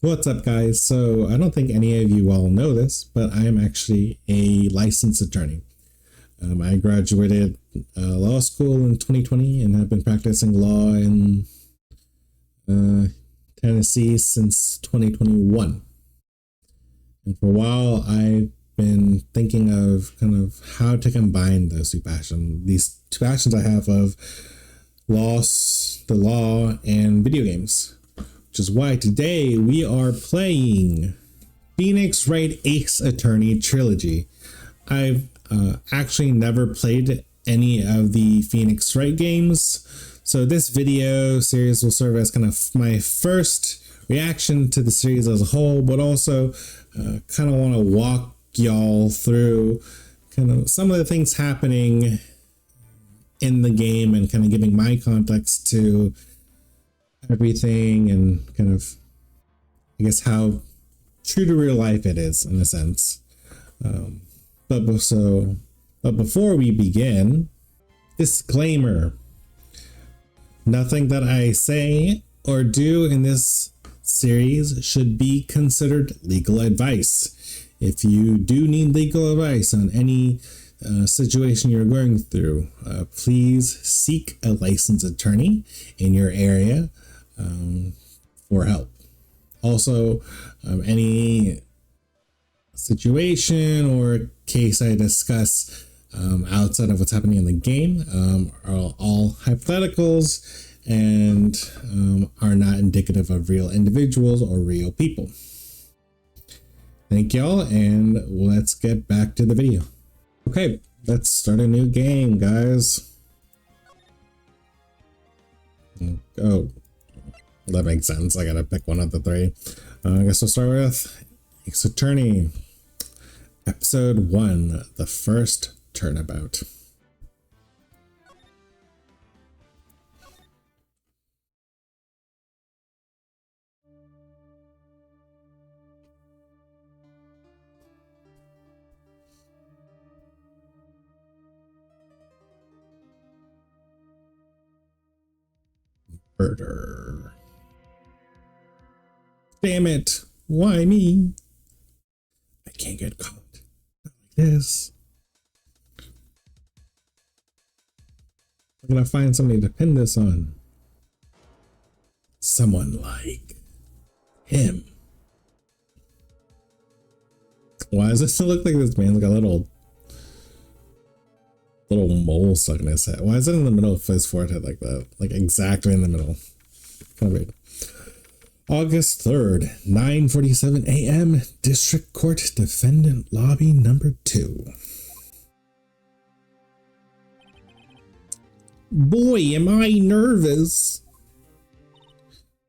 What's up, guys? So I don't think any of you all know this, but I am actually a licensed attorney. I graduated law school in 2020 and have been practicing law in Tennessee since 2021. And for a while, I've been thinking of kind of how to combine those two passions. These two passions I have of the law, and video games. Which is why today we are playing Phoenix Wright Ace Attorney Trilogy. I've actually never played any of the Phoenix Wright games, so this video series will serve as kind of my first reaction to the series as a whole, but also kind of want to walk y'all through kind of some of the things happening in the game and kind of giving my context to everything and kind of, I guess, how true to real life it is in a sense. But before we begin, disclaimer: nothing that I say or do in this series should be considered legal advice. If you do need legal advice on any situation you're going through, please seek a licensed attorney in your area for help. Also, any situation or case I discuss outside of what's happening in the game are all hypotheticals and are not indicative of real individuals or real people. Thank y'all, and let's get back to the video. Okay, let's start a new game, guys. Oh, that makes sense. I gotta pick one of the three. I guess we'll start with Ace Attorney, Episode 1, The First Turnabout. Murder. Damn it. Why me? I can't get caught. Not like this. I'm gonna find somebody to pin this on. Someone like him. Why does it look like this man's got a little mole stuck in his head? Why is it in the middle of his forehead like that? Like exactly in the middle. Kind of weird. August 3rd, 9:47 a.m. District Court Defendant Lobby number 2. Boy, am I nervous.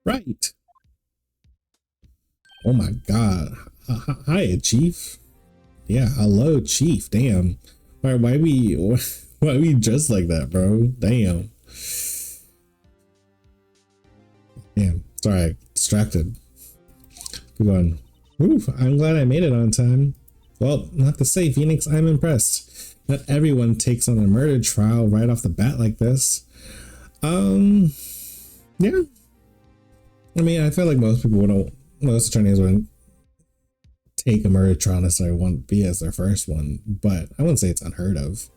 Right. Oh my God. Hi, Chief. Yeah, hello, Chief. Damn. Why we dressed like that, bro? Damn. Damn. Sorry, distracted. Keep going. Oof, I'm glad I made it on time. Well, not to say, Phoenix, I'm impressed. Not everyone takes on a murder trial right off the bat like this. Yeah. I mean, I feel like most attorneys wouldn't take a murder trial necessarily won't be as their first one, but I wouldn't say it's unheard of.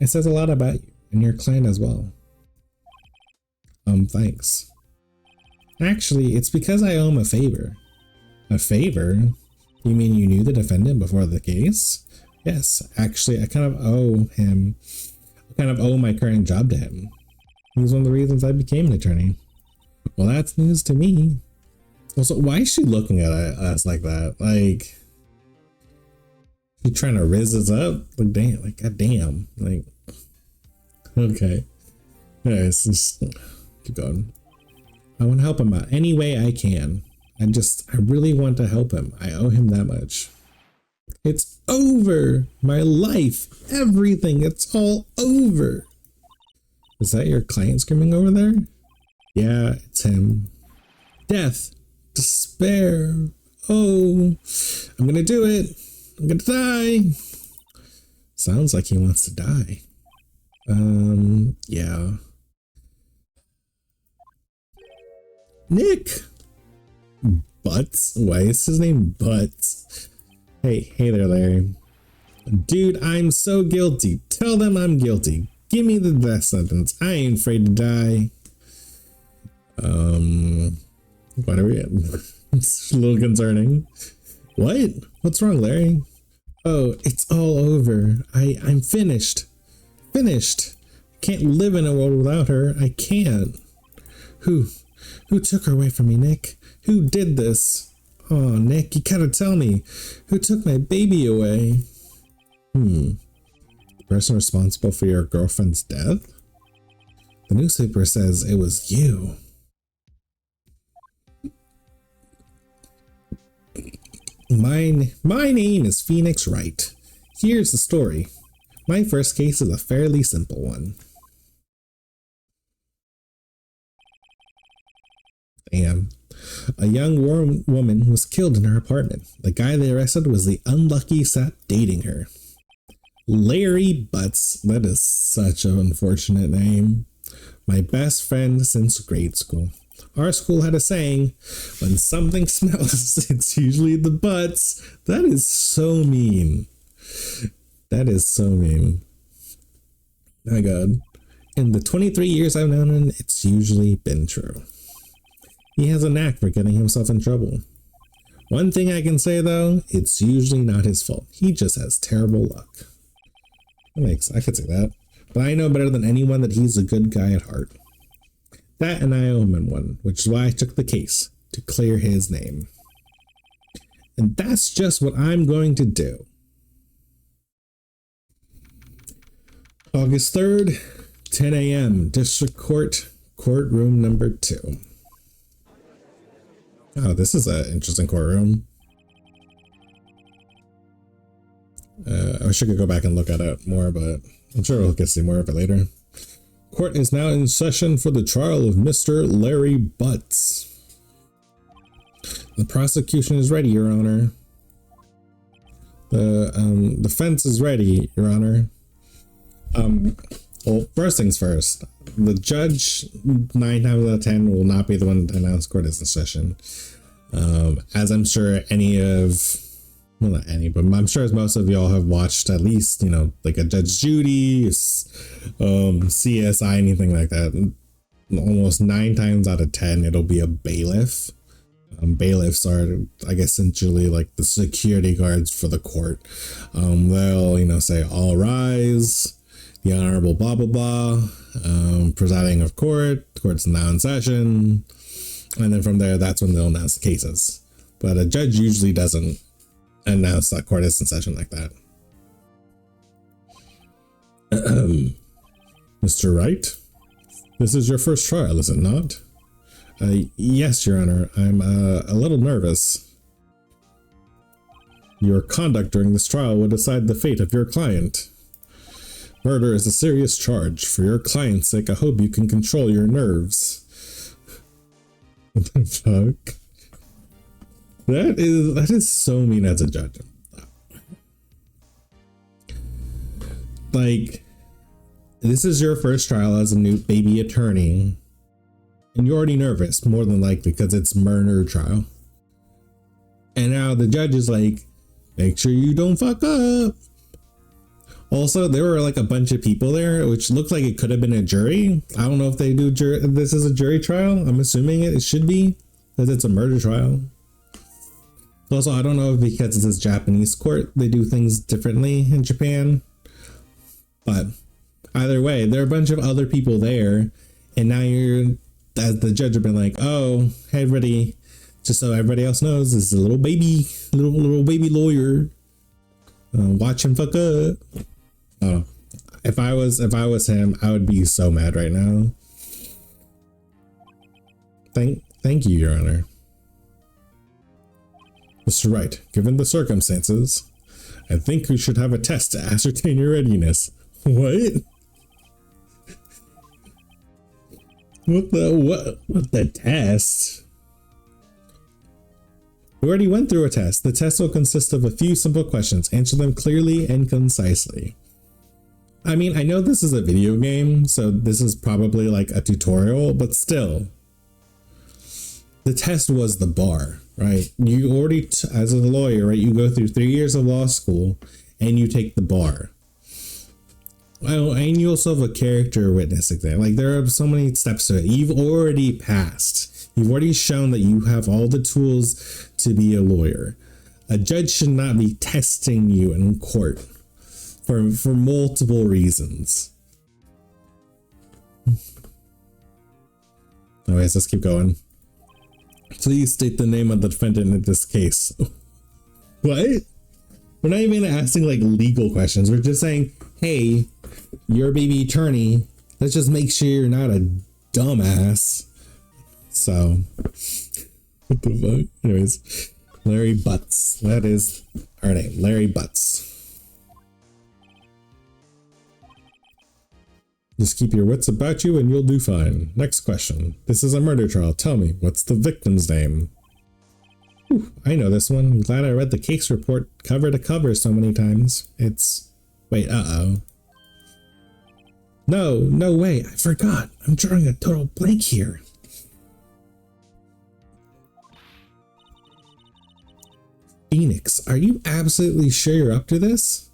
It says a lot about you and your client as well. Thanks. Actually, it's because I owe him a favor. A favor? You mean you knew the defendant before the case? Yes, actually, I kind of owe my current job to him. He's one of the reasons I became an attorney. Well, that's news to me. Also, why is she looking at us like that? Like, she trying to rizz us up? Like, damn, like, goddamn. Like, okay. Anyways, just keep going. I want to help him out any way I can. I really want to help him. I owe him that much. It's over. My life, everything, it's all over. Is that your client screaming over there? Yeah, it's him. Death. Despair. Oh, I'm gonna do it. I'm gonna die. Sounds like he wants to die. Yeah. Nick! BUTZ? Why is his name BUTZ? Hey there, Larry. Dude, I'm so guilty. Tell them I'm guilty. Give me the death sentence. I ain't afraid to die. What are we at? It's a little concerning. What? What's wrong, Larry? Oh, it's all over. I'm finished. Finished. Can't live in a world without her. I can't. Who took her away from me, Nick? Who did this? Oh, Nick, you gotta tell me. Who took my baby away? The person responsible for your girlfriend's death? The newspaper says it was you. My name is Phoenix Wright. Here's the story. My first case is a fairly simple one. Damn. A young woman was killed in her apartment. The guy they arrested was the unlucky sap dating her. Larry BUTZ. That is such an unfortunate name. My best friend since grade school. Our school had a saying, when something smells, it's usually the butts. That is so mean. That is so mean. My God. In the 23 years I've known him, it's usually been true. He has a knack for getting himself in trouble. One thing I can say though, it's usually not his fault. He just has terrible luck. I could say that. But I know better than anyone that he's a good guy at heart. That and I owe him one, which is why I took the case, to clear his name. And that's just what I'm going to do. August 3rd, 10 a.m., District Court, courtroom number 2. Oh, this is an interesting courtroom. I wish I could go back and look at it more, but I'm sure we'll get to see more of it later. Court is now in session for the trial of Mr. Larry BUTZ. The prosecution is ready, Your Honor. The defense is ready, Your Honor. Well, first things first. The judge, 9 times out of 10, will not be the one to announce court is in session. As I'm sure well, not any, but I'm sure as most of y'all have watched at least, like a Judge Judy, CSI, anything like that. Almost 9 times out of 10, it'll be a bailiff. Bailiffs are, I guess, essentially like the security guards for the court. They'll, say, all rise, the Honorable blah, blah, blah, presiding of court, court's now in session. And then from there, that's when they'll announce the cases. But a judge usually doesn't announce that court is in session like that. Mr. Wright, this is your first trial, is it not? Yes, Your Honor. I'm a little nervous. Your conduct during this trial will decide the fate of your client. Murder is a serious charge. For your client's sake, I hope you can control your nerves. What the fuck? That is so mean as a judge. Like, this is your first trial as a new baby attorney, and you're already nervous, more than likely, because it's murder trial. And now the judge is like, make sure you don't fuck up. Also, there were like a bunch of people there, which looked like it could have been a jury. I don't know if they do this is a jury trial. I'm assuming it should be, because it's a murder trial. Also, I don't know if because it's a Japanese court, they do things differently in Japan. But either way, there are a bunch of other people there. And now as the judge have been like, oh, hey, everybody, just so everybody else knows, this is a little baby lawyer. Watch him fuck up. Oh, if I was him, I would be so mad right now. Thank you, Your Honor. Mr. Wright, given the circumstances, I think we should have a test to ascertain your readiness. What? What the test? We already went through a test. The test will consist of a few simple questions. Answer them clearly and concisely. I mean, I know this is a video game, so this is probably like a tutorial, but still. the test was the bar, right? You already, as a lawyer, right, you go through 3 years of law school and you take the bar. Well, and you also have a character witness exam. Like, there are so many steps to it. You've already passed. You've already shown that you have all the tools to be a lawyer. A judge should not be testing you in court for multiple reasons. Anyways, let's keep going. Please state the name of the defendant in this case. What? We're not even asking like legal questions. We're just saying, hey, you're a baby attorney. Let's just make sure you're not a dumbass. So, what the fuck? Anyways, Larry BUTZ. That is our name, Larry BUTZ. Just keep your wits about you and you'll do fine. Next question. This is a murder trial. Tell me, what's the victim's name? Whew, I know this one. I'm glad I read the case report cover to cover so many times. It's... Wait, uh-oh. No way. I forgot. I'm drawing a total blank here. Phoenix, are you absolutely sure you're up to this?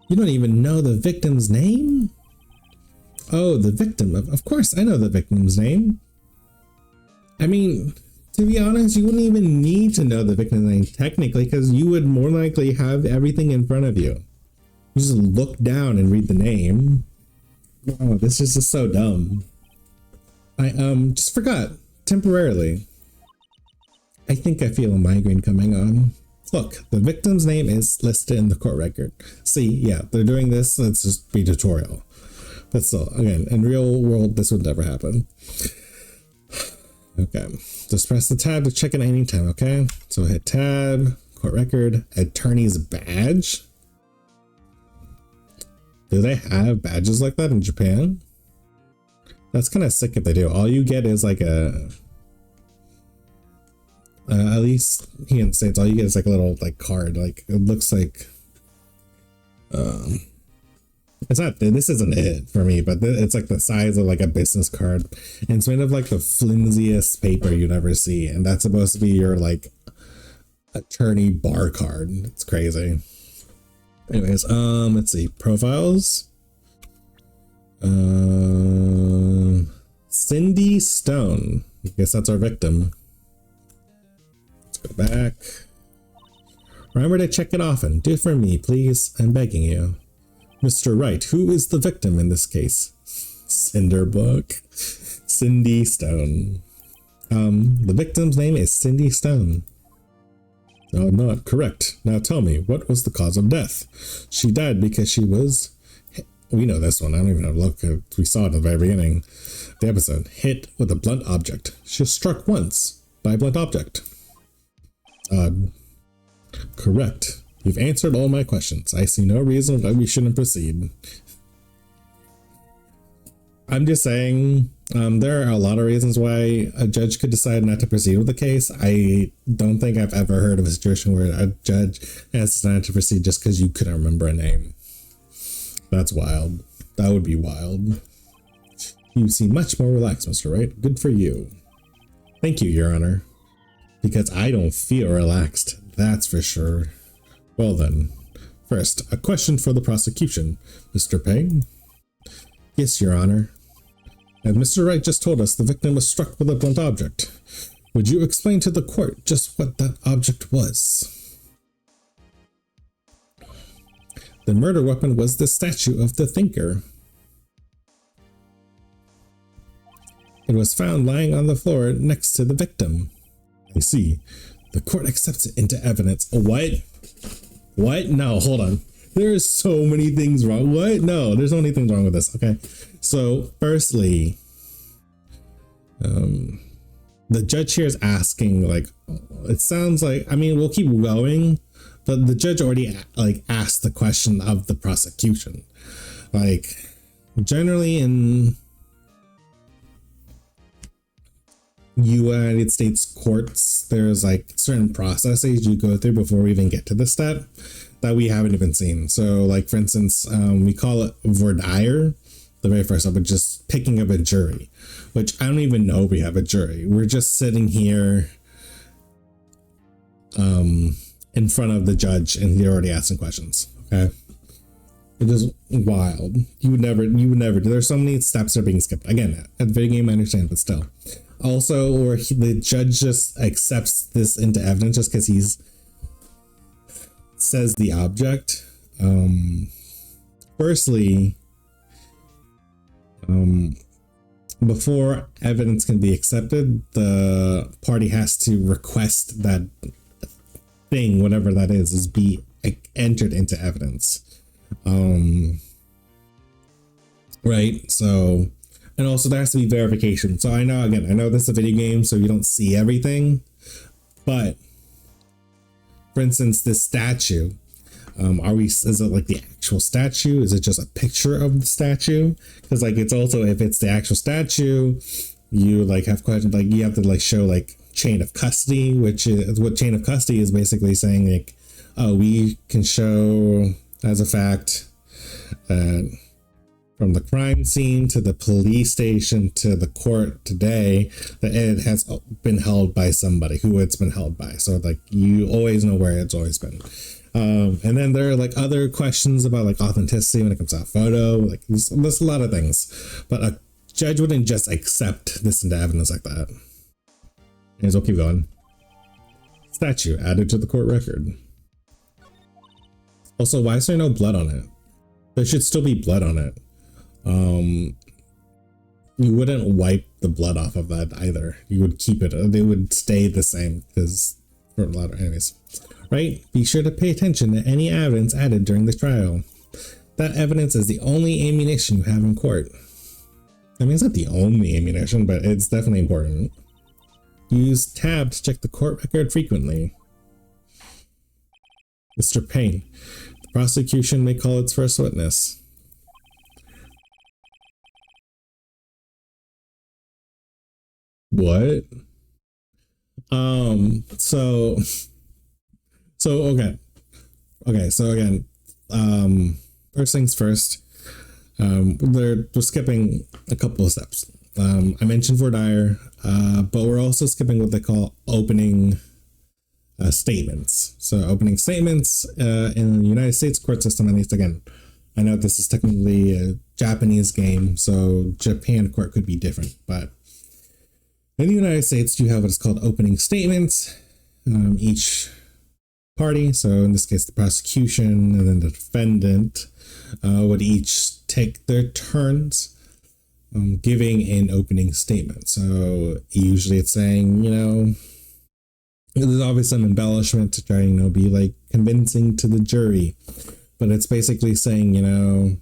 You don't even know the victim's name? Oh, the victim. Of course, I know the victim's name. I mean, to be honest, you wouldn't even need to know the victim's name technically, because you would more likely have everything in front of you. You just look down and read the name. Oh, this is just so dumb. I just forgot temporarily. I think I feel a migraine coming on. Look, the victim's name is listed in the court record. See, yeah, they're doing this. Let's just be tutorial. But still, again, in real world, this would never happen. Okay, just press the tab to check it anytime, okay? So hit tab, court record, attorney's badge. Do they have badges like that in Japan? That's kind of sick if they do. All you get is like a... at least here in the States, all you get is like a little like card. Like it looks like, it's not, this isn't it for me, but it's like the size of like a business card. And it's made of like the flimsiest paper you'd ever see. And that's supposed to be your like attorney bar card. It's crazy. Anyways, let's see, profiles. Cindy Stone. I guess that's our victim. Go back. Remember to check it often. Do it for me, please. I'm begging you. Mr. Wright, who is the victim in this case? Cinderbook. Cindy Stone. The victim's name is Cindy Stone. Oh, not correct. Now tell me, what was the cause of death? She died because she was... We know this one. I don't even have to look. We saw it at the very beginning of the episode. Hit with a blunt object. She was struck once by a blunt object. Correct. You've answered all my questions. I see no reason why we shouldn't proceed. I'm just saying, there are a lot of reasons why a judge could decide not to proceed with the case. I don't think I've ever heard of a situation where a judge has decided to proceed just because you couldn't remember a name. That's wild. That would be wild. You seem much more relaxed, Mr. Wright. Good for you. Thank you, Your Honor. Because I don't feel relaxed, that's for sure. Well then, first, a question for the prosecution. Mr. Peng? Yes, Your Honor. As Mr. Wright just told us, the victim was struck with a blunt object. Would you explain to the court just what that object was? The murder weapon was the statue of the thinker. It was found lying on the floor next to the victim. I see. The court accepts it into evidence. What? What? No, hold on. There's so many things wrong. What? No, there's so many things wrong with this. Okay. So, firstly, the judge here is asking, like, it sounds like, I mean, we'll keep going, but the judge already, like, asked the question of the prosecution. Like, generally in United States courts, there's like certain processes you go through before we even get to this step that we haven't even seen. So like, for instance, we call it voir dire. the very first step, just picking up a jury, which I don't even know we have a jury. We're just sitting here in front of the judge and they're already asking questions. Okay. It is wild. You would never do. There's so many steps that are being skipped. Again, at the video game, I understand, but still. Also, the judge just accepts this into evidence just because he's says the object. Firstly, before evidence can be accepted, the party has to request that thing, whatever that is be entered into evidence. Right. So, and also there has to be verification. So I know this is a video game, so you don't see everything, but for instance, this statue, is it like the actual statue? Is it just a picture of the statue? Because like, it's also, if it's the actual statue, you like have questions, like you have to like show like chain of custody, which is what chain of custody is basically saying, like, oh, we can show as a fact that from the crime scene to the police station to the court today, that it has been held by somebody, who it's been held by. So like, you always know where it's always been. And then there are like other questions about like authenticity when it comes to a photo. Like there's a lot of things, but a judge wouldn't just accept this into evidence like that. And we'll keep going. Statue added to the court record. Also, why is there no blood on it? There should still be blood on it. You wouldn't wipe the blood off of that either. You would keep it. They would stay the same because for a lot of, anyways, right? Be sure to pay attention to any evidence added during the trial. That evidence is the only ammunition you have in court. I mean, it's not the only ammunition, but it's definitely important. Use tab to check the court record frequently. Mr. Payne, the prosecution may call its first witness. What? So again, first things first, we're skipping a couple of steps. I mentioned voir dire, but we're also skipping what they call opening statements. So opening statements in the United States court system, at least, again, I know this is technically a Japanese game, so Japan court could be different, but in the United States, you have what is called opening statements. Each party, so in this case, the prosecution and then the defendant, would each take their turns giving an opening statement. So usually it's saying, there's obviously some embellishment to try, be like convincing to the jury, but it's basically saying,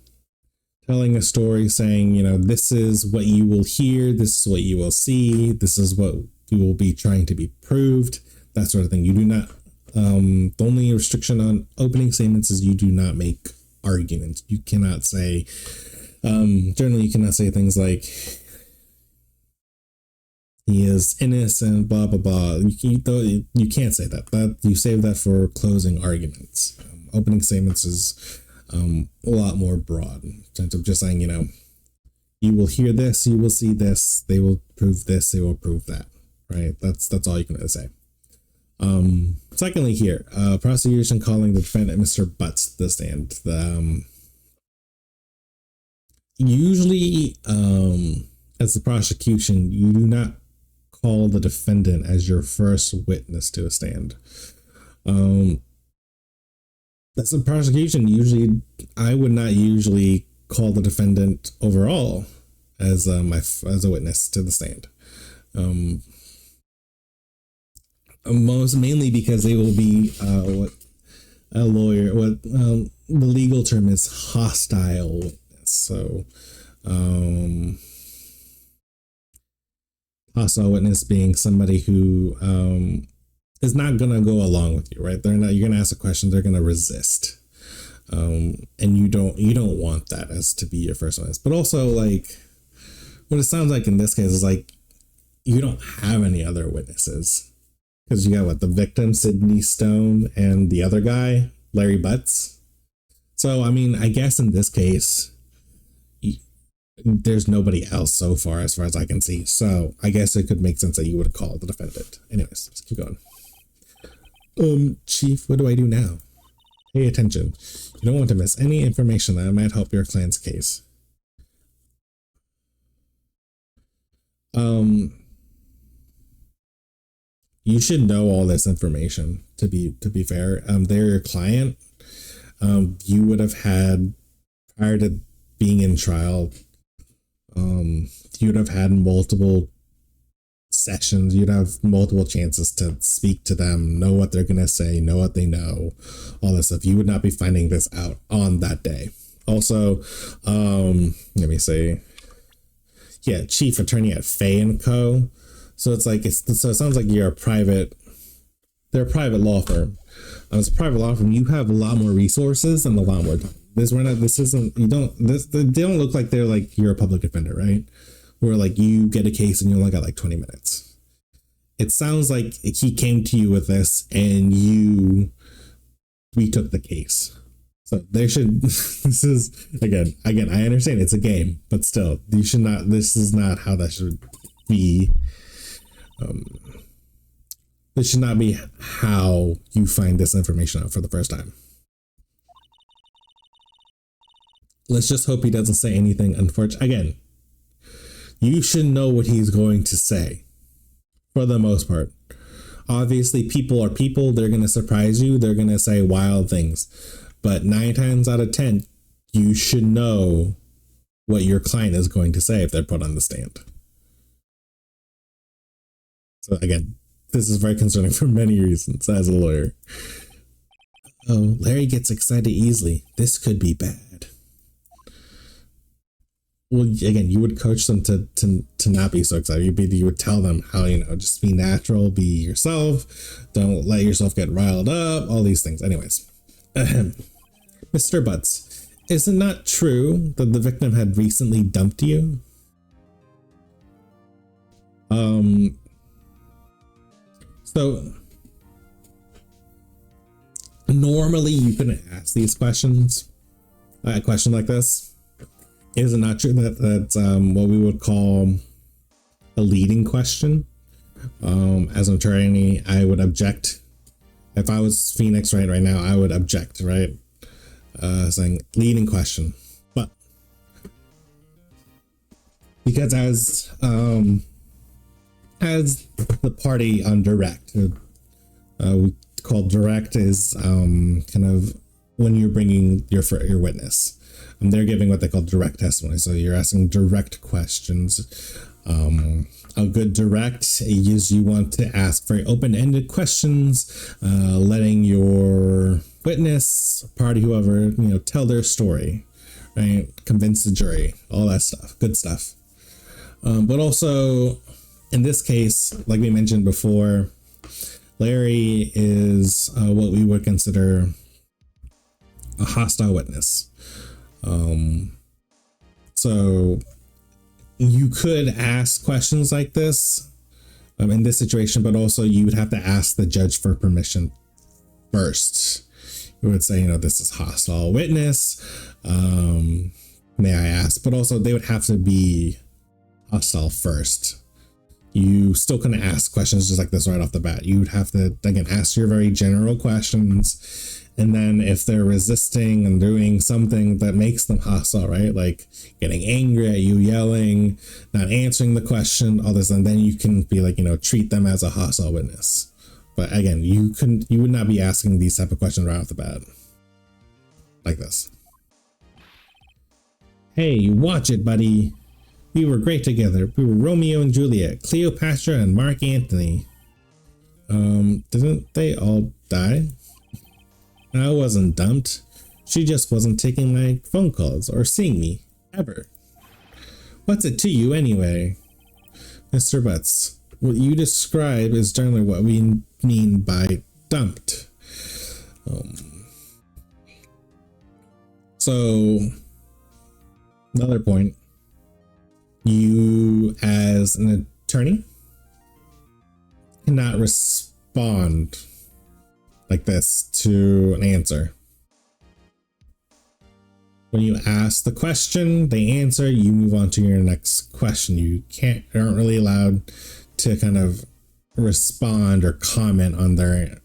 telling a story, saying, this is what you will hear, this is what you will see, this is what you will be trying to be proved, that sort of thing. You do not, the only restriction on opening statements is you do not make arguments. You cannot say, generally you cannot say things like, he is innocent, blah, blah, blah. You can't say that. You save that for closing arguments. Opening statements is a lot more broad in terms of just saying, you will hear this, you will see this, they will prove this, they will prove that, right? That's all you can really say. Secondly, here, prosecution calling the defendant Mr. BUTZ to the stand. Usually, as the prosecution, you do not call the defendant as your first witness to a stand. That's the prosecution. Usually, I would not usually call the defendant overall as a witness to the stand. Mainly because they will be what the legal term is hostile witness. So, hostile witness being somebody who is not gonna go along with you, right? You're gonna ask a question, they're gonna resist, and you don't want that as to be your first witness. But also, like, what it sounds like in this case is like you don't have any other witnesses because you got the victim Sydney Stone and the other guy Larry BUTZ. So I mean, I guess in this case, there's nobody else so far as I can see. So I guess it could make sense that you would call the defendant. Anyways, let's keep going. Chief, what do I do now? Pay attention. You don't want to miss any information that might help your client's case. You should know all this information to be fair. They're your client. You would have had, prior to being in trial, you'd have had multiple sessions. You'd have multiple chances to speak to them, know what they're gonna say, know what they know, all this stuff. You would not be finding this out on that day. Also, let me see. Yeah, chief attorney at Fay and Co. So it's like so it sounds like they're a private law firm. As a private law firm, you have a lot more resources and a lot more time. They don't look like they're like you're a public defender, right? Where like you get a case and you only got like 20 minutes. It sounds like he came to you with this and we took the case. So there should, this is, again, I understand it's a game, but still, this is not how that should be. This should not be how you find this information out for the first time. Let's just hope he doesn't say anything unfortunate. Again, you should know what he's going to say for the most part. Obviously, people are people. They're going to surprise you. They're going to say wild things. But 9 times out of 10, you should know what your client is going to say if they're put on the stand. So again, this is very concerning for many reasons as a lawyer. Oh, Larry gets excited easily. This could be bad. Well, again, you would coach them to not be so excited. You would tell them how, just be natural, be yourself. Don't let yourself get riled up, all these things. Anyways, Mr. BUTZ, is it not true that the victim had recently dumped you? So normally you couldn't ask these questions, a question like this. Is it not true that that's what we would call a leading question? As an attorney, I would object. If I was Phoenix right now, I would object, right? Saying leading question. But because as the party on direct, we call direct is kind of when you're bringing your witness. They're giving what they call direct testimony. So you're asking direct questions. A good direct is you want to ask very open-ended questions, letting your witness, party, whoever, tell their story, right? Convince the jury, all that stuff, good stuff. But also, in this case, like we mentioned before, Larry is what we would consider a hostile witness. So you could ask questions like this in this situation, but also you would have to ask the judge for permission first. You would say, this is hostile witness. May I ask? But also they would have to be hostile first. You still couldn't ask questions just like this right off the bat. You would have to, again, ask your very general questions. And then if they're resisting and doing something that makes them hostile, right? Like getting angry at you, yelling, not answering the question, all this, and then you can be like, treat them as a hostile witness. But again, you would not be asking these type of questions right off the bat. Like this. Hey, watch it, buddy. We were great together. We were Romeo and Juliet, Cleopatra and Mark Antony. Didn't they all die? I wasn't dumped. She just wasn't taking my phone calls or seeing me, ever. What's it to you anyway? Mr. BUTZ, what you describe is generally what we mean by dumped. So, another point. You, as an attorney, cannot respond like this to an answer. When you ask the question, they answer, you move on to your next question. You aren't really allowed to kind of respond or comment on their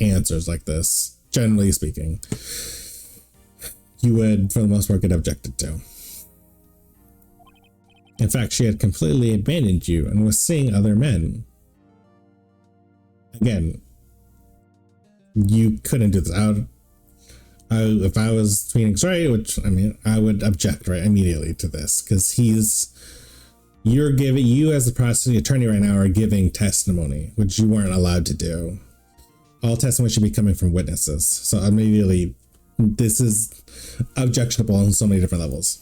answers like this. Generally speaking, you would, for the most part, get objected to. In fact, she had completely abandoned you and was seeing other men. Again, you couldn't do this. If I was Phoenix Wright, which I mean, I would object right immediately to this, because you as the prosecuting attorney right now are giving testimony, which you weren't allowed to do. All testimony should be coming from witnesses. So immediately, this is objectionable on so many different levels.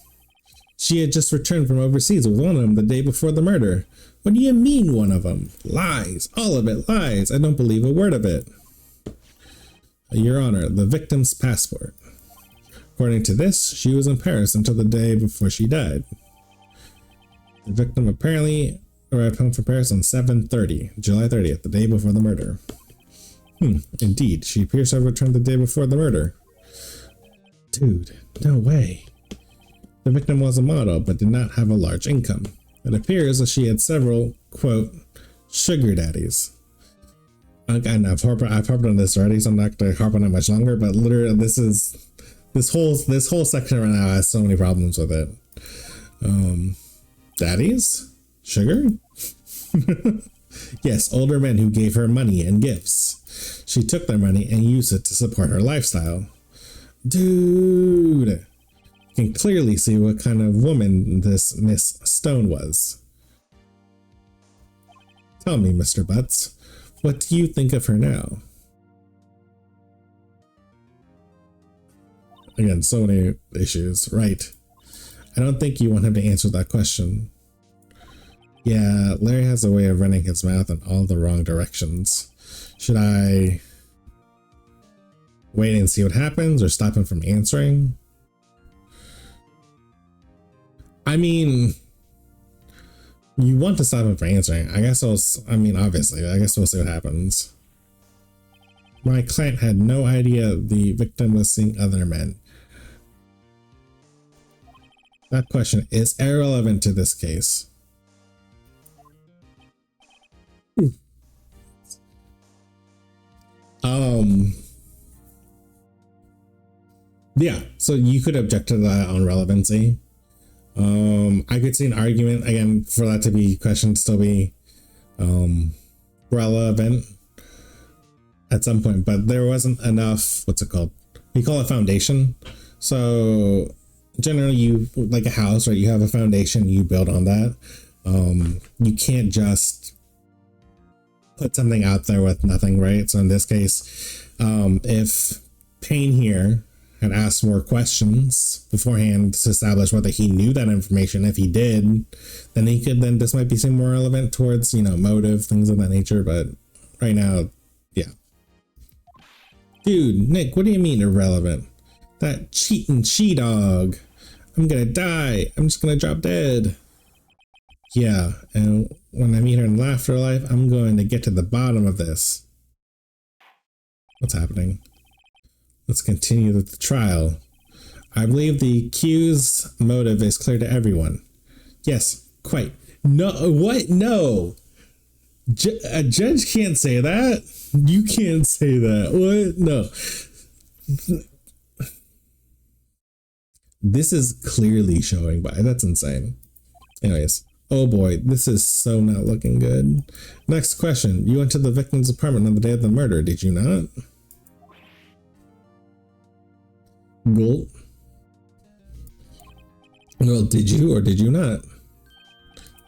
She had just returned from overseas with one of them the day before the murder. What do you mean one of them? Lies. All of it lies. I don't believe a word of it. Your Honor, the victim's passport. According to this, she was in Paris until the day before she died. The victim apparently arrived home from Paris on 7/30, July 30th, the day before the murder. Indeed, she appears to have returned the day before the murder. Dude, no way. The victim was a model, but did not have a large income. It appears that she had several, quote, sugar daddies. Again, I've harped on this already, so I'm not going to harp on it much longer, but literally this whole section right now has so many problems with it. Daddies? Sugar? Yes, older men who gave her money and gifts. She took their money and used it to support her lifestyle. Dude, you can clearly see what kind of woman this Miss Stone was. Tell me, Mr. BUTZ, what do you think of her now? Again, so many issues, right? I don't think you want him to answer that question. Yeah, Larry has a way of running his mouth in all the wrong directions. Should I wait and see what happens or stop him from answering? I mean, you want to stop him from answering. Obviously, I guess we'll see what happens. My client had no idea the victim was seeing other men. That question is irrelevant to this case. Yeah, so you could object to that on relevancy. I could see an argument again for that to be questioned, still be relevant at some point, but there wasn't enough, what's it called? We call it foundation. So generally, you, like a house, right? You have a foundation, you build on that. You can't just put something out there with nothing, right? So in this case, if Payne here had asked more questions beforehand to establish whether he knew that information, if he did, then this might be some more relevant towards, motive, things of that nature. But right now, yeah. Dude, Nick, what do you mean irrelevant? That cheating she-dog. I'm gonna die. I'm just gonna drop dead. Yeah, and when I meet her in Afterlife, I'm going to get to the bottom of this. What's happening? Let's continue with the trial. I believe the accused's motive is clear to everyone. Yes, quite. No, what? No. A judge can't say that. You can't say that. What? No. This is clearly showing by. That's insane. Anyways. Oh boy, this is so not looking good. Next question. You went to the victim's apartment on the day of the murder, did you not? Well, did you or did you not?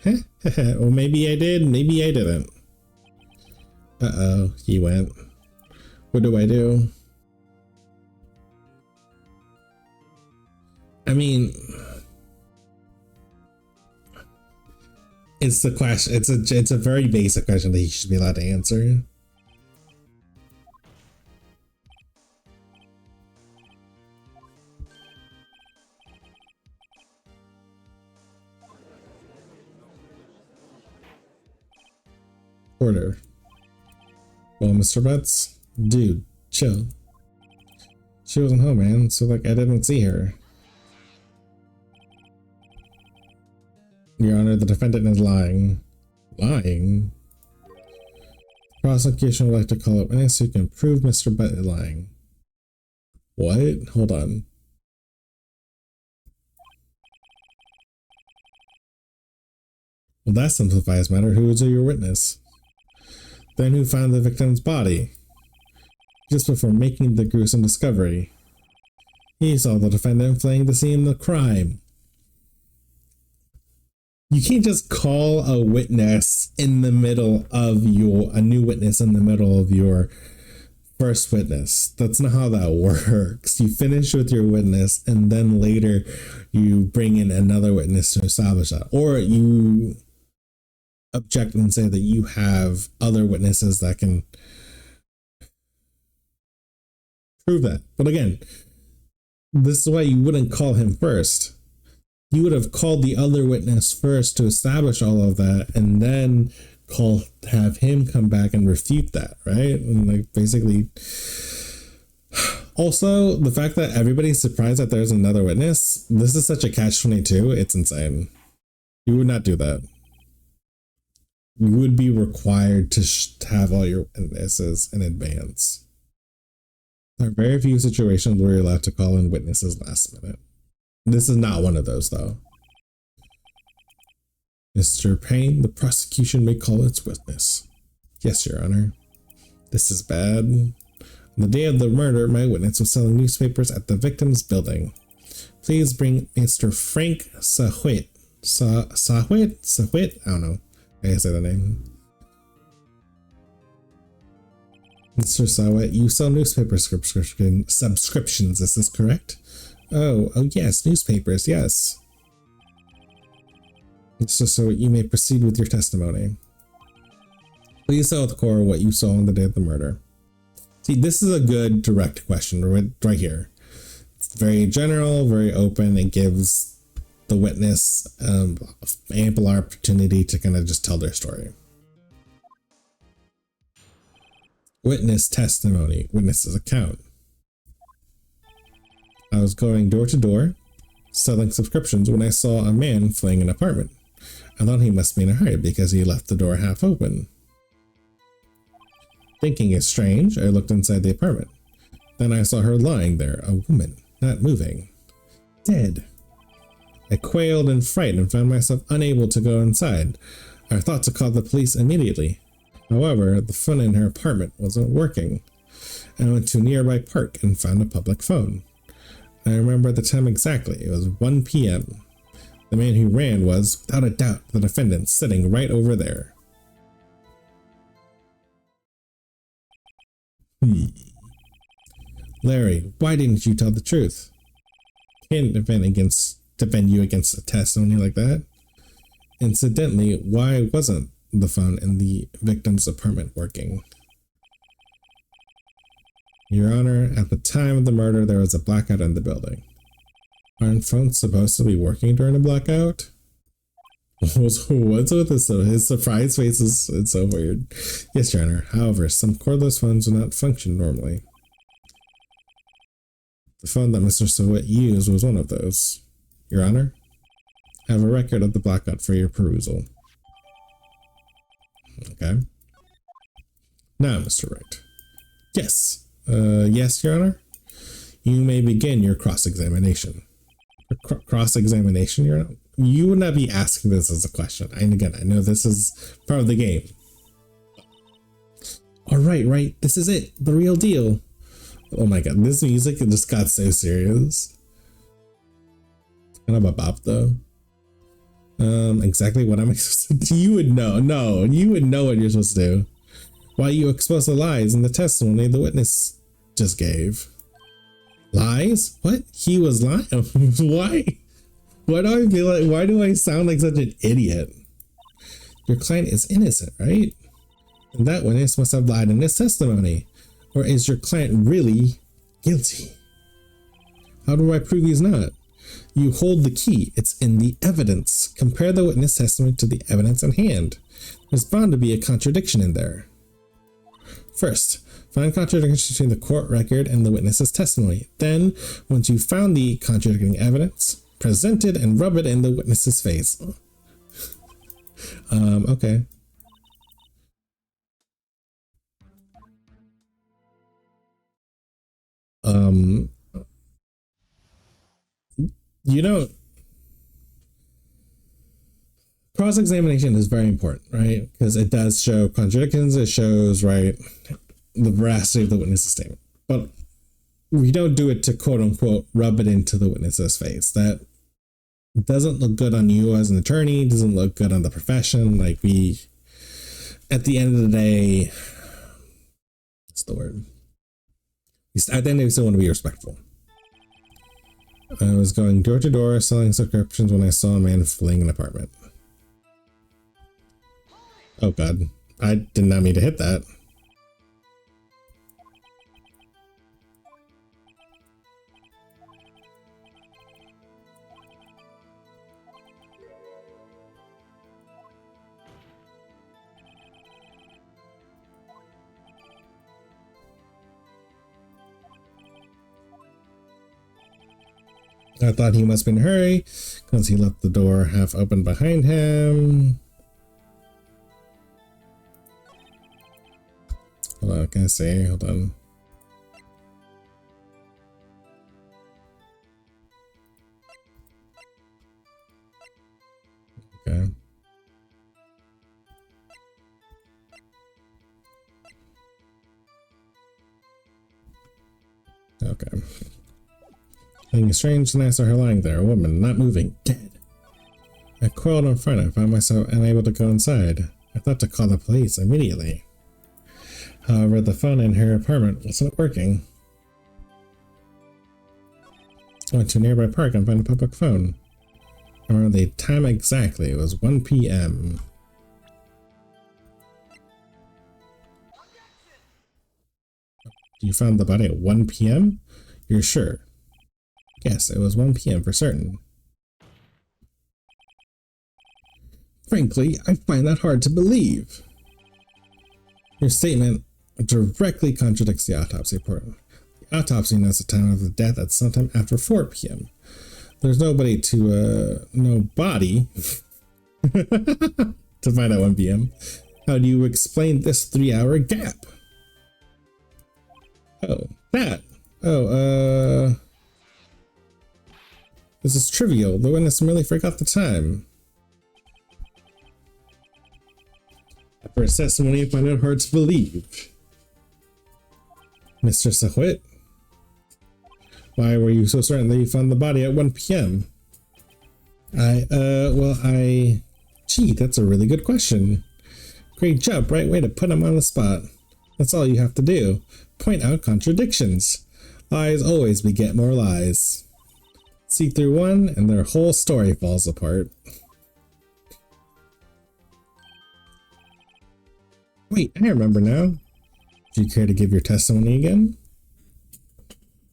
Well, maybe I did, maybe I didn't. Uh-oh, he went. What do I do? I mean, it's the question. It's a very basic question that he should be allowed to answer. Order. Well, Mr. BUTZ, dude, chill. She wasn't home, man, so I didn't see her. Your Honor, the defendant is lying. Lying? Prosecution would like to call up witness who can prove Mr. Butt is lying. What? Hold on. Well, that simplifies matter. Who is your witness? Then who found the victim's body? Just before making the gruesome discovery. He saw the defendant fleeing the scene of the crime. You can't just call a witness in the middle of a new witness in the middle of your first witness. That's not how that works. You finish with your witness and then later you bring in another witness to establish that. Or you object and say that you have other witnesses that can prove that. But again, this is why you wouldn't call him first. You would have called the other witness first to establish all of that, and then have him come back and refute that, right? And like basically, also the fact that everybody's surprised that there's another witness. This is such a catch-22. It's insane. You would not do that. You would be required to have all your witnesses in advance. There are very few situations where you're allowed to call in witnesses last minute. This is not one of those, though. Mr. Payne, the prosecution may call its witness. Yes, Your Honor. This is bad. On the day of the murder, my witness was selling newspapers at the victim's building. Please bring Mr. Frank Sahwit. Sahwit? I don't know. I can't say the name. Mr. Sahwit, you sell newspaper subscriptions, is this correct? Oh yes, newspapers, yes. It's just so you may proceed with your testimony. Please tell the court what you saw on the day of the murder. See, this is a good direct question right here. It's very general, very open. It gives the witness ample opportunity to kind of just tell their story. Witness testimony, witness's account. I was going door to door, selling subscriptions when I saw a man fleeing an apartment. I thought he must be in a hurry because he left the door half open. Thinking it strange, I looked inside the apartment. Then I saw her lying there, a woman, not moving. Dead. I quailed in fright and found myself unable to go inside. I thought to call the police immediately. However, the phone in her apartment wasn't working. I went to a nearby park and found a public phone. I remember the time exactly. It was 1 p.m. The man who ran was, without a doubt, the defendant sitting right over there. Larry, why didn't you tell the truth? Can't defend you against a testimony like that. Incidentally, why wasn't the phone in the victim's apartment working? Your Honor, at the time of the murder, there was a blackout in the building. Aren't phones supposed to be working during a blackout? What's with this? His surprise face is it's so weird. Yes, Your Honor. However, some cordless phones do not function normally. The phone that Mr. Sowit used was one of those. Your Honor, I have a record of the blackout for your perusal. Okay. Now, Mr. Wright. Yes. Yes, Your Honor. You may begin your cross-examination. Cross-examination, Your Honor? You would not be asking this as a question. And again, I know this is part of the game. All right. This is it. The real deal. Oh my God. This music just got so serious. It's kind of a bop though. Exactly what am I supposed to do? You would know. No, you would know what you're supposed to do. Why you expose the lies in the testimony the witness just gave. Lies? What? He was lying? Why? Why do I feel like, why do I sound like such an idiot? Your client is innocent, right? And that witness must have lied in his testimony. Or is your client really guilty? How do I prove he's not? You hold the key. It's in the evidence. Compare the witness testimony to the evidence in hand. There's bound to be a contradiction in there. First, find contradiction between the court record and the witness's testimony. Then, once you've found the contradicting evidence, present it and rub it in the witness's face. Okay. Um, you know, cross-examination is very important, right? Because it does show contradictions. It shows, right, the veracity of the witness's statement. But we don't do it to quote unquote rub it into the witness's face. That doesn't look good on you as an attorney. Doesn't look good on the profession. Like we, at the end of the day, what's the word? At the end, we still want to be respectful. I was going door to door selling subscriptions when I saw a man fleeing an apartment. Oh God, I did not mean to hit that. I thought he must be in a hurry because he left the door half open behind him. Hold on, can I say? Hold on. Okay. Okay. Something strange, and I saw her lying there, a woman, not moving, dead. I crawled in front and found myself unable to go inside. I thought to call the police immediately. However, the phone in her apartment wasn't working. I went to a nearby park and found a public phone. Around the time exactly, it was 1 p.m. You found the body at 1 p.m.? You're sure? Yes, it was 1 p.m. for certain. Frankly, I find that hard to believe. Your statement directly contradicts the autopsy report. The autopsy notes the time of the death at sometime after 4 p.m. There's nobody to, no body to find out 1 p.m. How do you explain this 3-hour gap? Oh, that. Oh, this is trivial. The witness merely forgot the time. After his testimony, I find it hard to believe. Mr. Sahwit, why were you so certain that you found the body at 1 p.m.? Gee, that's a really good question. Great job, right way to put him on the spot. That's all you have to do. Point out contradictions. Lies always beget more lies. See through one, and their whole story falls apart. Wait, I remember now. Do you care to give your testimony again?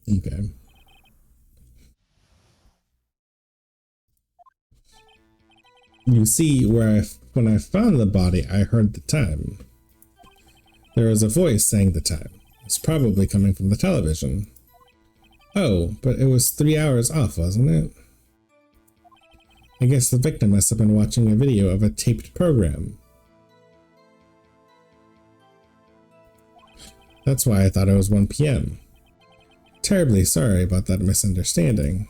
Okay. You see, when I found the body, I heard the time. There was a voice saying the time. It's probably coming from the television. Oh, but it was 3 hours off, wasn't it? I guess the victim must have been watching a video of a taped program. That's why I thought it was 1 p.m. Terribly sorry about that misunderstanding.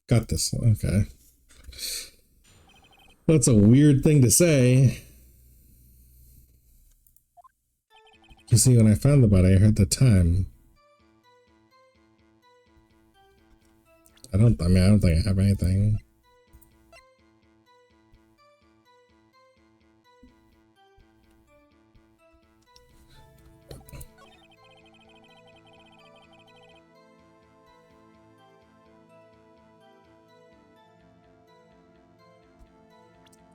Got this. Okay. That's a weird thing to say. You see, when I found the body, I heard the time. I don't think I have anything.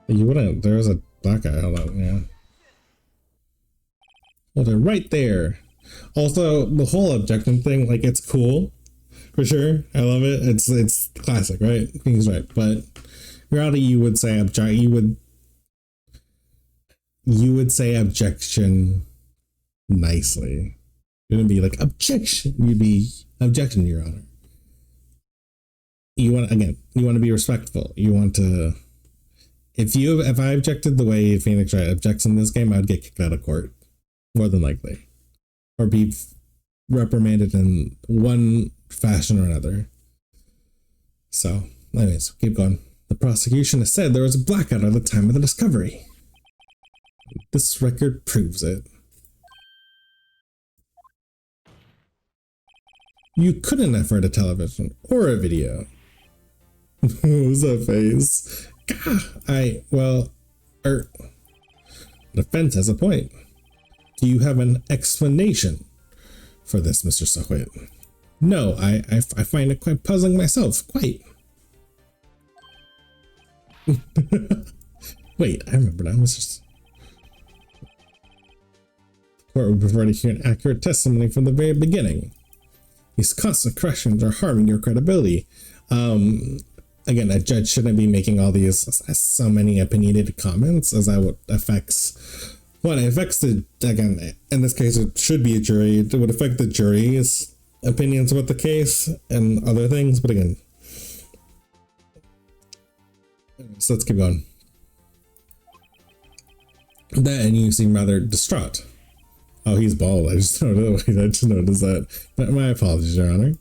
You wouldn't, there's a black guy, hold on, yeah. Well, they're right there. Also, the whole objection thing, like, it's cool, for sure. I love it. It's classic, right? He's right, but in reality, you would say you would say objection nicely. You wouldn't be like objection. You'd be objection, Your Honor. You want to be respectful. You want to. If I objected the way Phoenix Wright objects in this game, I'd get kicked out of court, more than likely, or be reprimanded in one fashion or another. So, anyways, keep going. The prosecution has said there was a blackout at the time of the discovery. This record proves it. You couldn't have heard a television or a video. What was that face? The defense has a point. Do you have an explanation for this, Mr. Sahwit? No, I find it quite puzzling myself, quite. Wait, I remember now, Mr. The court would prefer to hear an accurate testimony from the very beginning. These constant questions are harming your credibility. Again, a judge shouldn't be making all these so many opinionated comments, as that affects the, again, in this case it should be a jury. It would affect the jury's opinions about the case and other things, but again, so let's keep going. Then you seem rather distraught. Oh, he's bald. I just noticed that. But my apologies, Your Honor.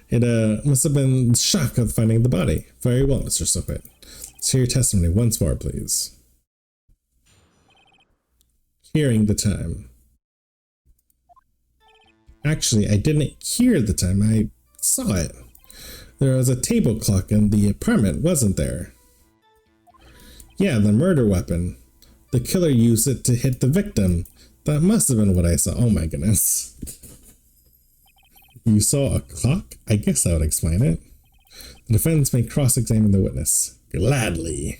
It must have been shock of finding the body. Very well, Mr. Sahwit. Let's hear your testimony once more, please. Hearing the time. Actually, I didn't hear the time. I saw it. There was a table clock in the apartment, wasn't there? Yeah, the murder weapon. The killer used it to hit the victim. That must have been what I saw. Oh my goodness. You saw a clock? I guess that would explain it. The defense may cross-examine the witness. Gladly.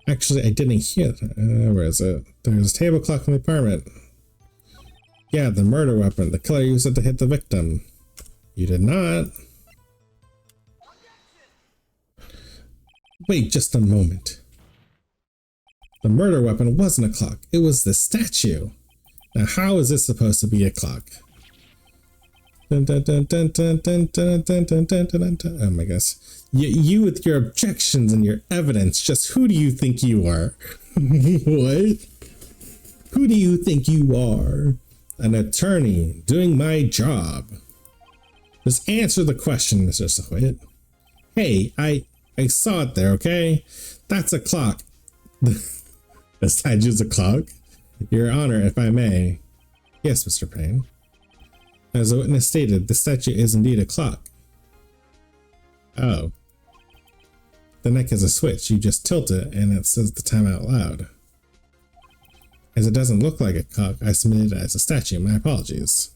Actually, I didn't hear that. Where is it? There's a table clock in the apartment. Yeah, the murder weapon. The killer used it to hit the victim. You did not. Wait just a moment. The murder weapon wasn't a clock. It was the statue. Now, how is this supposed to be a clock? Dun, dun, dun, dun, dun, dun, dun, dun, dun, dun, dun, dun. Oh my gosh. You with your objections and your evidence, just who do you think you are? What? Who do you think you are? An attorney doing my job. Just answer the question, Mr. Sahwit. Hey, I saw it there, okay? That's a clock. The statue's a clock? Your Honor, if I may. Yes, Mr. Payne. As the witness stated, the statue is indeed a clock. Oh. The neck has a switch. You just tilt it and it says the time out loud. As it doesn't look like a clock, I submitted it as a statue. My apologies.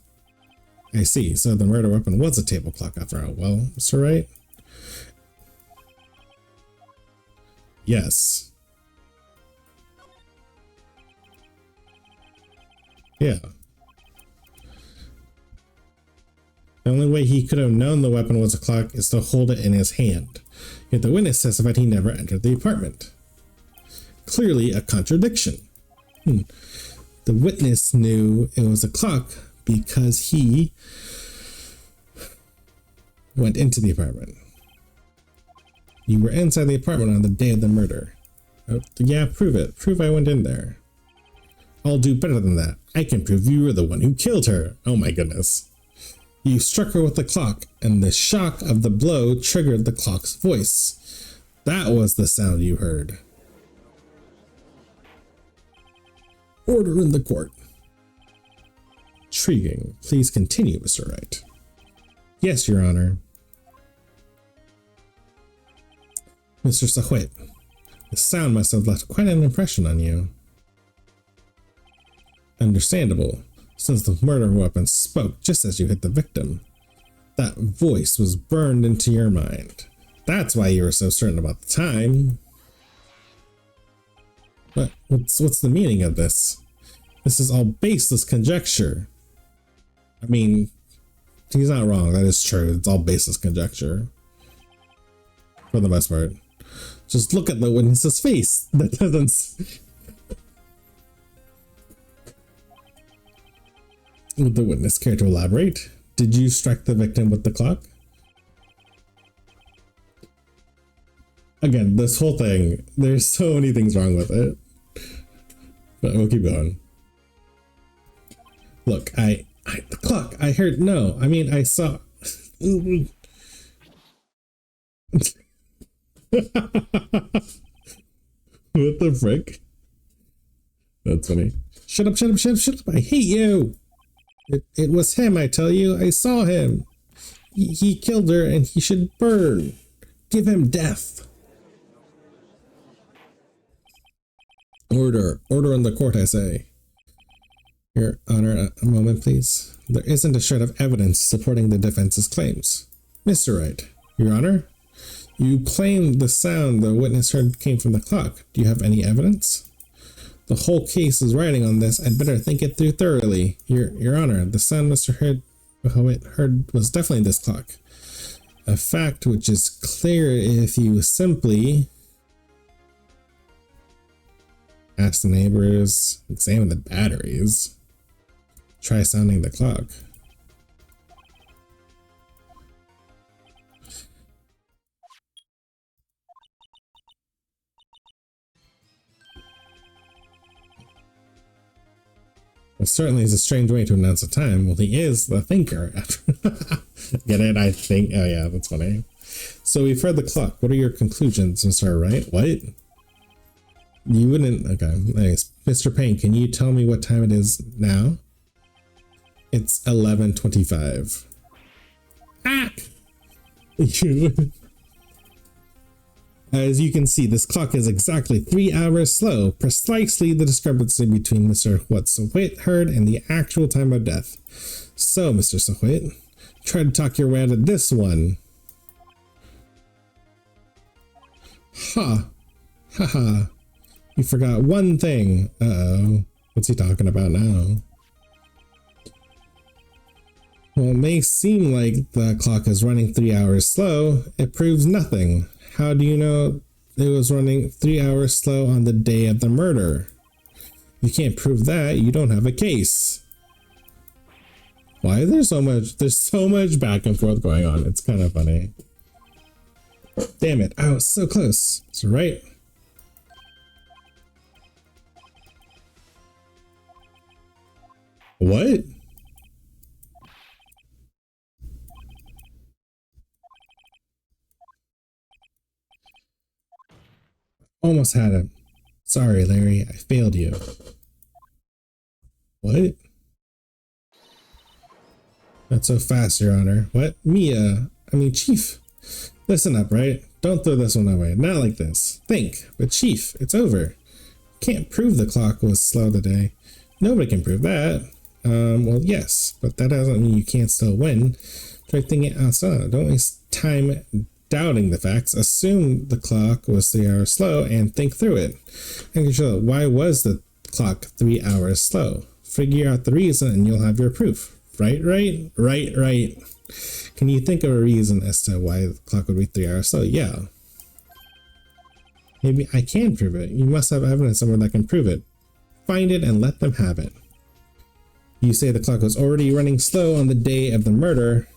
I see. So the murder weapon was a table clock after all. Well, Mr. Wright? Yes. Yeah. The only way he could have known the weapon was a clock is to hold it in his hand. Yet the witness testified he never entered the apartment. Clearly a contradiction. The witness knew it was a clock because he went into the apartment. You were inside the apartment on the day of the murder. Oh, yeah, prove it. Prove I went in there. I'll do better than that. I can prove you were the one who killed her. Oh my goodness. You struck her with the clock, and the shock of the blow triggered the clock's voice. That was the sound you heard. Order in the court. Intriguing. Please continue, Mr. Wright. Yes, Your Honor. Mr. Sahwit, the sound must have left quite an impression on you. Understandable, since the murder weapon spoke just as you hit the victim. That voice was burned into your mind. That's why you were so certain about the time. But what's the meaning of this? This is all baseless conjecture. I mean, he's not wrong. That is true. It's all baseless conjecture. For the most part. Just look at the witness's face. That doesn't... Would the witness care to elaborate? Did you strike the victim with the clock? Again, this whole thing, there's so many things wrong with it. But we'll keep going. Look, the clock, I heard, no, I mean, I saw. What the frick? That's funny. Shut up, shut up, shut up, shut up. I hate you. It was him, I tell you. I saw him. He killed her and he should burn. Give him death. Order. Order in the court, I say. Your Honor, a moment, please. There isn't a shred of evidence supporting the defense's claims. Mr. Wright, Your Honor, you claim the sound the witness heard came from the clock. Do you have any evidence? The whole case is riding on this. I'd better think it through thoroughly. Your Honor, the sound Mr. Howitt heard was definitely this clock. A fact which is clear if you simply ask the neighbors, examine the batteries, try sounding the clock. It certainly is a strange way to announce a time. Well, he is the thinker. Get it? I think. Oh, yeah, that's funny. So we've heard the clock. What are your conclusions, Mr. Wright? What? You wouldn't. Okay. Nice. Mr. Payne, can you tell me what time it is now? It's 11:25. Ah! As you can see, this clock is exactly 3 hours slow, precisely the discrepancy between Mr. Sahwit heard and the actual time of death. So, Mr. Sahwit, try to talk your way out of this one. Ha! Ha ha! You forgot one thing. Uh-oh. What's he talking about now? Well, it may seem like the clock is running 3 hours slow. It proves nothing. How do you know it was running 3 hours slow on the day of the murder? If you can't prove that, you don't have a case. Why is there so much? There's so much back and forth going on. It's kind of funny. Damn it. I was so close. It's right. What? Almost had him. Sorry, Larry. I failed you. What? Not so fast, Your Honor. What? Chief. Listen up, right? Don't throw this one away. Not like this. Think. But Chief, it's over. Can't prove the clock was slow today. Nobody can prove that. Well, yes, but that doesn't mean you can't still win. Try thinking outside. Don't waste time doubting the facts. Assume the clock was 3 hours slow and think through it. And show why was the clock 3 hours slow? Figure out the reason and you'll have your proof. Right. Can you think of a reason as to why the clock would be 3 hours slow? Yeah. Maybe I can prove it. You must have evidence somewhere that can prove it. Find it and let them have it. You say the clock was already running slow on the day of the murder.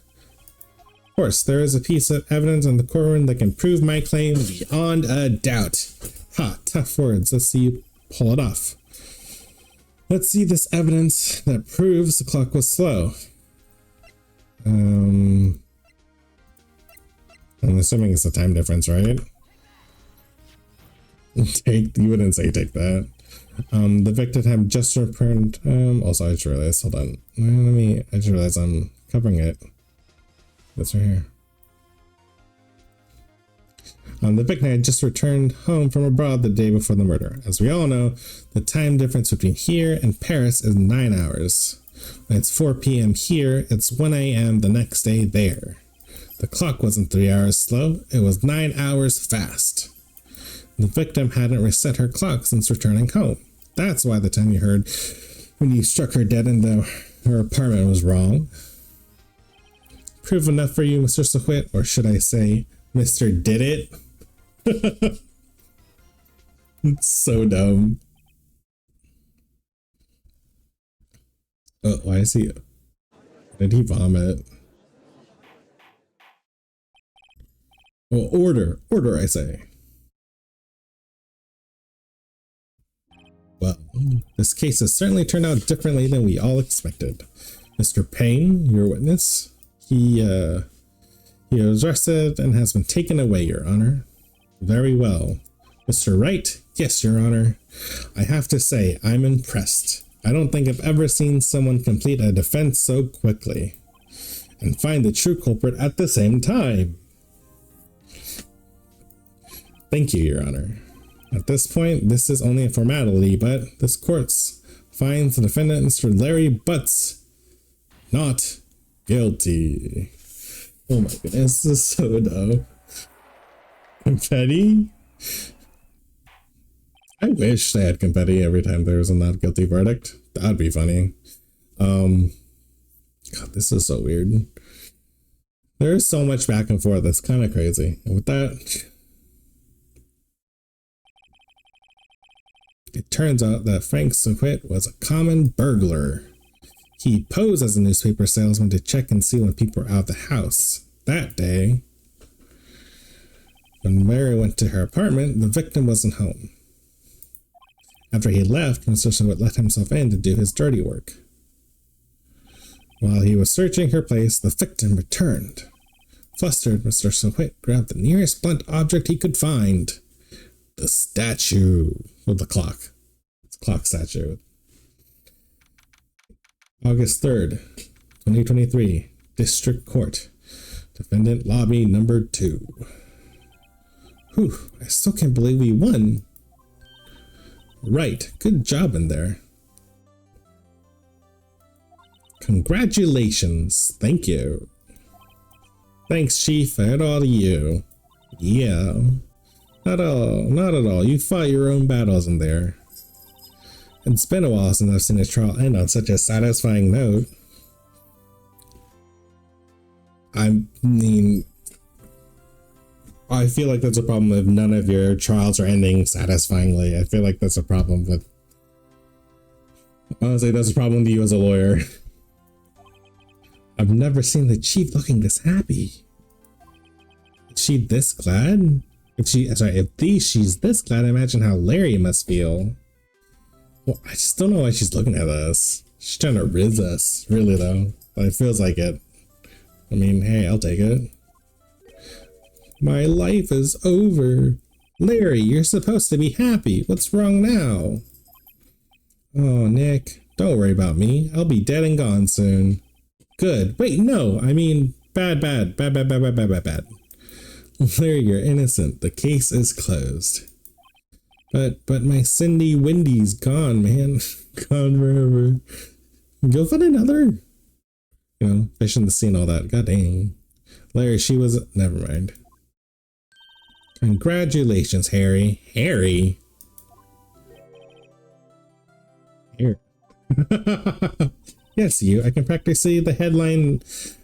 Of course, there is a piece of evidence in the courtroom that can prove my claim beyond a doubt. Ha, tough words. Let's see you pull it off. Let's see this evidence that proves the clock was slow. I'm assuming it's a time difference, right? You wouldn't say take that. The victim had just returned. Also, I just realized. Hold on. I just realized I'm covering it. That's right here. The victim had just returned home from abroad the day before the murder. As we all know, the time difference between here and Paris is 9 hours. When it's 4 p.m. here, it's 1 a.m. the next day there. The clock wasn't 3 hours slow, it was 9 hours fast. The victim hadn't reset her clock since returning home. That's why the time you heard when you struck her dead in her apartment was wrong. Proof enough for you, Mr. Sahwit, or should I say, Mr. Did It? It's so dumb. Oh, why is he? Did he vomit? Well, order, I say. Well, this case has certainly turned out differently than we all expected. Mr. Payne, your witness, he was arrested and has been taken away, Your Honor. Very well. Mr. Wright, yes, Your Honor. I have to say, I'm impressed. I don't think I've ever seen someone complete a defense so quickly and find the true culprit at the same time. Thank you, Your Honor. At this point, this is only a formality, but this court finds the defendant, Mr. Larry BUTZ, not guilty. Oh my goodness, this is so dumb. Confetti? I wish they had confetti every time there was a not guilty verdict. That'd be funny. God, this is so weird. There's so much back and forth that's kind of crazy. And with that, it turns out that Frank Sequit was a common burglar. He posed as a newspaper salesman to check and see when people were out of the house. That day, when Mary went to her apartment, the victim wasn't home. After he left, Mr. Sequit let himself in to do his dirty work. While he was searching her place, the victim returned. Flustered, Mr. Sequit grabbed the nearest blunt object he could find. The statue. Well, the clock. It's a clock statue. August 3rd, 2023. District Court. Defendant Lobby number 2. Whew, I still can't believe we won. Right, good job in there. Congratulations, thank you. Thanks, Chief, and all to you. Yeah, not at all. You fought your own battles in there. It's been a while since I've seen a trial end on such a satisfying note. I mean, I feel like that's a problem if none of your trials are ending satisfyingly. I feel like that's a problem with... Honestly, that's a problem with you as a lawyer. I've never seen the chief looking this happy. Is she this glad? If she's this glad, imagine how Larry must feel. Well, I just don't know why she's looking at us. She's trying to riz us, really though. But it feels like it. I mean, hey, I'll take it. My life is over. Larry, you're supposed to be happy. What's wrong now? Oh, Nick, don't worry about me. I'll be dead and gone soon. Good. Wait, no, I mean, bad. Larry, you're innocent. The case is closed. But my Cindy Wendy's gone, man. Gone forever. Go find another. You know, fish in the sea and all that. God dang. Larry, she was... Never mind. Congratulations, Harry. Harry? Here. Yes, you. I can practically see the headline.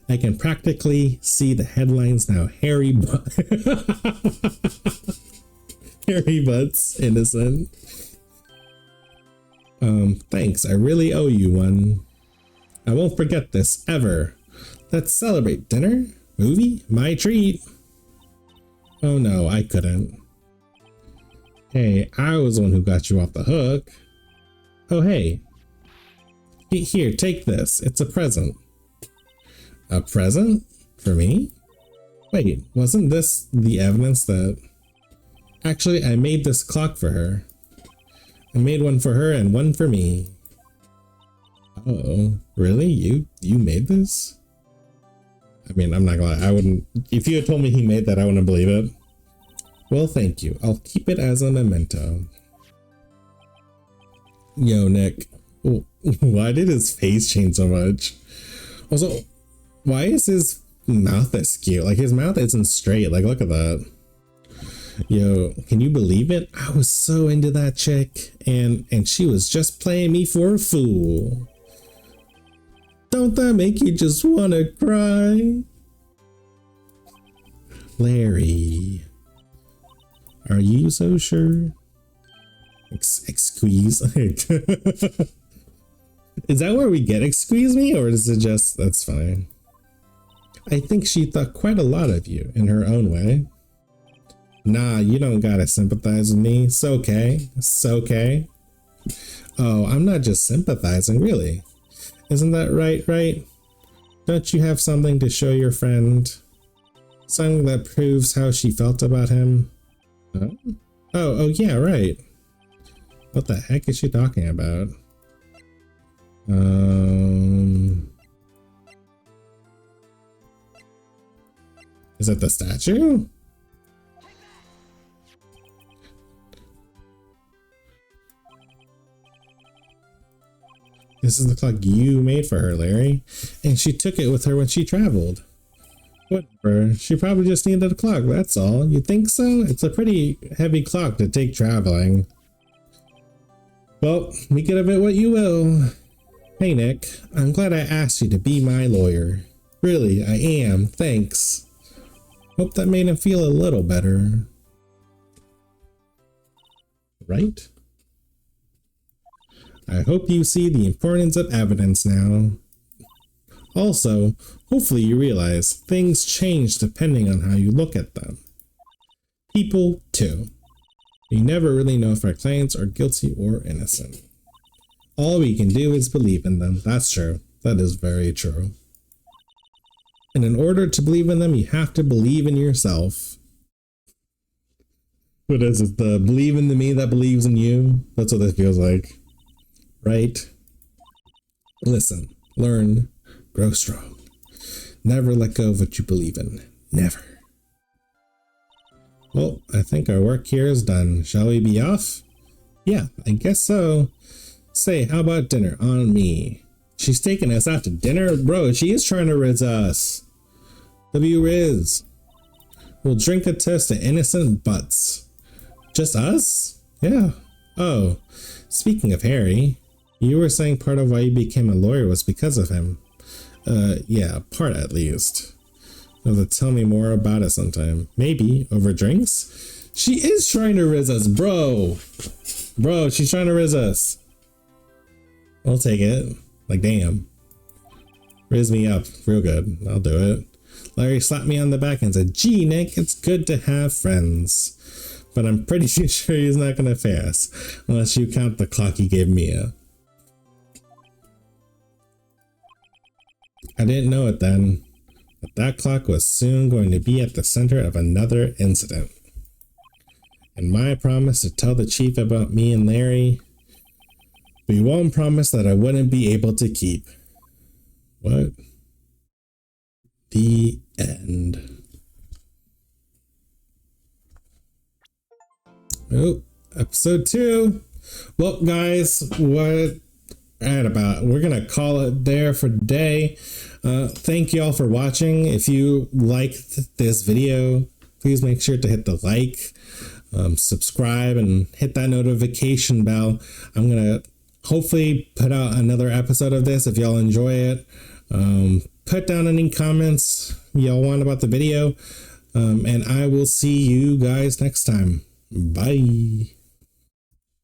I can practically see the headlines now. Harry BUTZ, innocent. Thanks. I really owe you one. I won't forget this, ever. Let's celebrate. Dinner? Movie? My treat. Oh no, I couldn't. Hey, I was the one who got you off the hook. Oh hey. Here, take this. It's a present. A present? For me? Wait, wasn't this the evidence that... Actually, I made this clock for her. I made one for her and one for me. Oh, really? You made this? I mean, I'm not gonna lie, I wouldn't... If you had told me he made that, I wouldn't believe it. Well, thank you. I'll keep it as a memento. Yo, Nick. Why did his face change so much? Also, why is his mouth askew? Like, his mouth isn't straight. Like, look at that. Yo, can you believe it? I was so into that chick, and she was just playing me for a fool. Don't that make you just want to cry? Larry, are you so sure? Excuse. Is that where we get excuse me, or is it just, that's fine. I think she thought quite a lot of you in her own way. Nah, you don't gotta sympathize with me. It's okay. It's okay. Oh, I'm not just sympathizing, really. Isn't that right? Don't you have something to show your friend? Something that proves how she felt about him? Huh? Oh, yeah, right. What the heck is she talking about? Is it the statue? This is the clock you made for her, Larry. And she took it with her when she traveled. Whatever. She probably just needed a clock, that's all. You think so? It's a pretty heavy clock to take traveling. Well, make it of it what you will. Hey, Nick. I'm glad I asked you to be my lawyer. Really, I am. Thanks. Hope that made him feel a little better. Right? I hope you see the importance of evidence now. Also, hopefully you realize things change depending on how you look at them. People, too. We never really know if our clients are guilty or innocent. All we can do is believe in them. That's true. That is very true. And in order to believe in them, you have to believe in yourself. What is it? The believe in the me that believes in you? That's what it feels like. Right? Listen, learn, grow strong. Never let go of what you believe in. Never. Well, I think our work here is done. Shall we be off? Yeah, I guess so. Say, how about dinner on me? She's taking us out to dinner? Bro, she is trying to riz us. W-Riz. We'll drink a toast to innocent BUTZ. Just us? Yeah. Oh, speaking of Harry, you were saying part of why you became a lawyer was because of him. Yeah, part at least. You'll have to tell me more about it sometime. Maybe over drinks? She is trying to riz us, bro. Bro, she's trying to riz us. I'll take it. Like, damn. Riz me up real good. I'll do it. Larry slapped me on the back and said, gee, Nick, it's good to have friends. But I'm pretty sure he's not going to pass. Unless you count the clock he gave Mia. I didn't know it then. But that clock was soon going to be at the center of another incident. And my promise to tell the chief about me and Larry, we won't promise that I wouldn't be able to keep. What? The end. Oh, episode 2. Well, guys, we're gonna call it there for today. Thank you all for watching. If you liked this video, please make sure to hit the like, subscribe, and hit that notification bell. I'm gonna hopefully put out another episode of this if y'all enjoy it. Put down any comments y'all want about the video, and I will see you guys next time. Bye.